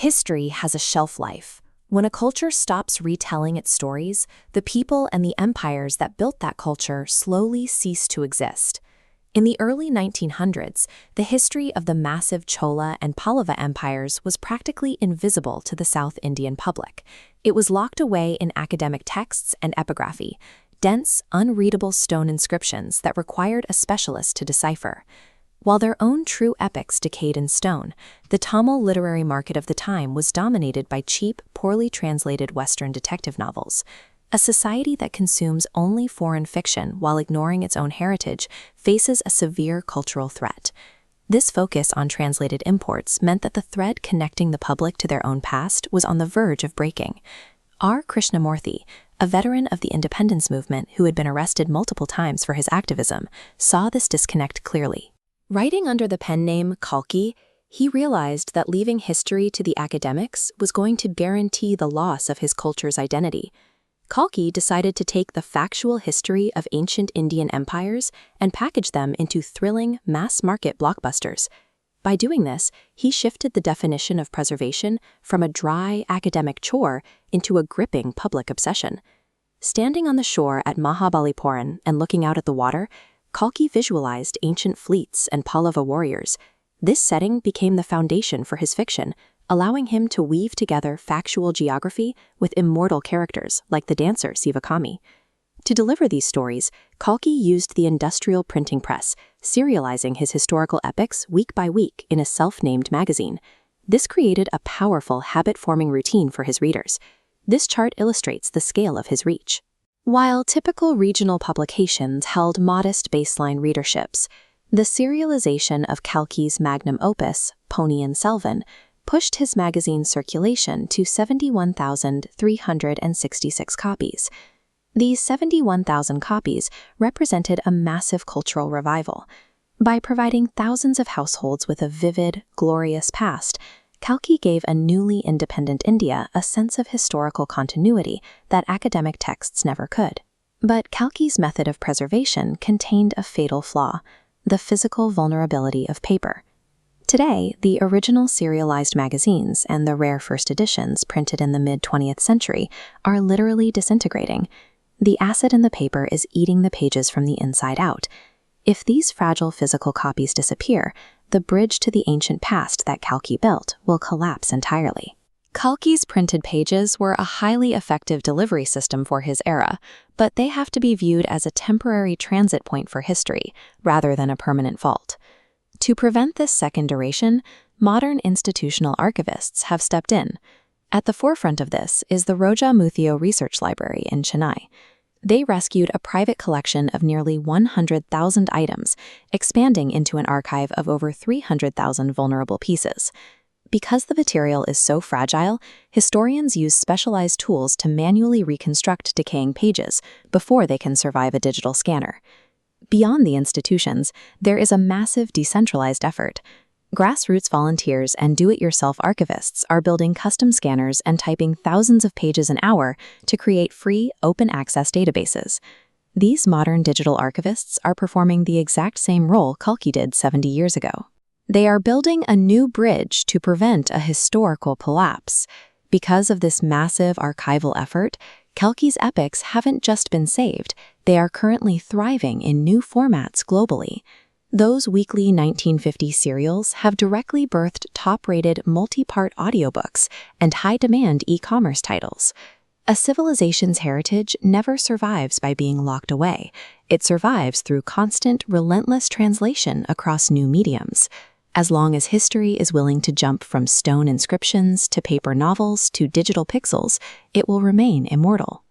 History has a shelf life. When a culture stops retelling its stories, the people and the empires that built that culture slowly cease to exist. In the early 1900s, the history of the massive Chola and Pallava empires was practically invisible to the South Indian public. It was locked away in academic texts and epigraphy, dense, unreadable stone inscriptions that required a specialist to decipher. While their own true epics decayed in stone, the Tamil literary market of the time was dominated by cheap, poorly translated Western detective novels. A society that consumes only foreign fiction while ignoring its own heritage faces a severe cultural threat. This focus on translated imports meant that the thread connecting the public to their own past was on the verge of breaking. R. Krishnamurthy, a veteran of the independence movement who had been arrested multiple times for his activism, saw this disconnect clearly. Writing under the pen name Kalki, he realized that leaving history to the academics was going to guarantee the loss of his culture's identity. Kalki decided to take the factual history of ancient Indian empires and package them into thrilling, mass-market blockbusters. By doing this, he shifted the definition of preservation from a dry, academic chore into a gripping public obsession. Standing on the shore at Mahabalipuram and looking out at the water, Kalki visualized ancient fleets and Pallava warriors. This setting became the foundation for his fiction, allowing him to weave together factual geography with immortal characters like the dancer Sivakami. To deliver these stories, Kalki used the industrial printing press, serializing his historical epics week by week in a self-named magazine. This created a powerful habit-forming routine for his readers. This chart illustrates the scale of his reach. While typical regional publications held modest baseline readerships, the serialization of Kalki's magnum opus, Ponniyin Selvan, pushed his magazine's circulation to 71,366 copies. These 71,000 copies represented a massive cultural revival. By providing thousands of households with a vivid, glorious past, Kalki gave a newly independent India a sense of historical continuity that academic texts never could. But Kalki's method of preservation contained a fatal flaw: the physical vulnerability of paper. Today, the original serialized magazines and the rare first editions printed in the mid-20th century are literally disintegrating. The acid in the paper is eating the pages from the inside out. If these fragile physical copies disappear, the bridge to the ancient past that Kalki built will collapse entirely. Kalki's printed pages were a highly effective delivery system for his era, but they have to be viewed as a temporary transit point for history, rather than a permanent fault. To prevent this second duration, modern institutional archivists have stepped in. At the forefront of this is the Roja Muthio Research Library in Chennai. They rescued a private collection of nearly 100,000 items, expanding into an archive of over 300,000 vulnerable pieces. Because the material is so fragile, historians use specialized tools to manually reconstruct decaying pages before they can survive a digital scanner. Beyond the institutions, there is a massive decentralized effort. Grassroots volunteers and do-it-yourself archivists are building custom scanners and typing thousands of pages an hour to create free, open-access databases. These modern digital archivists are performing the exact same role Kalki did 70 years ago. They are building a new bridge to prevent a historical collapse. Because of this massive archival effort, Kalki's epics haven't just been saved, they are currently thriving in new formats globally. Those weekly 1950 serials have directly birthed top-rated multi-part audiobooks and high-demand e-commerce titles. A civilization's heritage never survives by being locked away. It survives through constant, relentless translation across new mediums. As long as history is willing to jump from stone inscriptions to paper novels to digital pixels, it will remain immortal.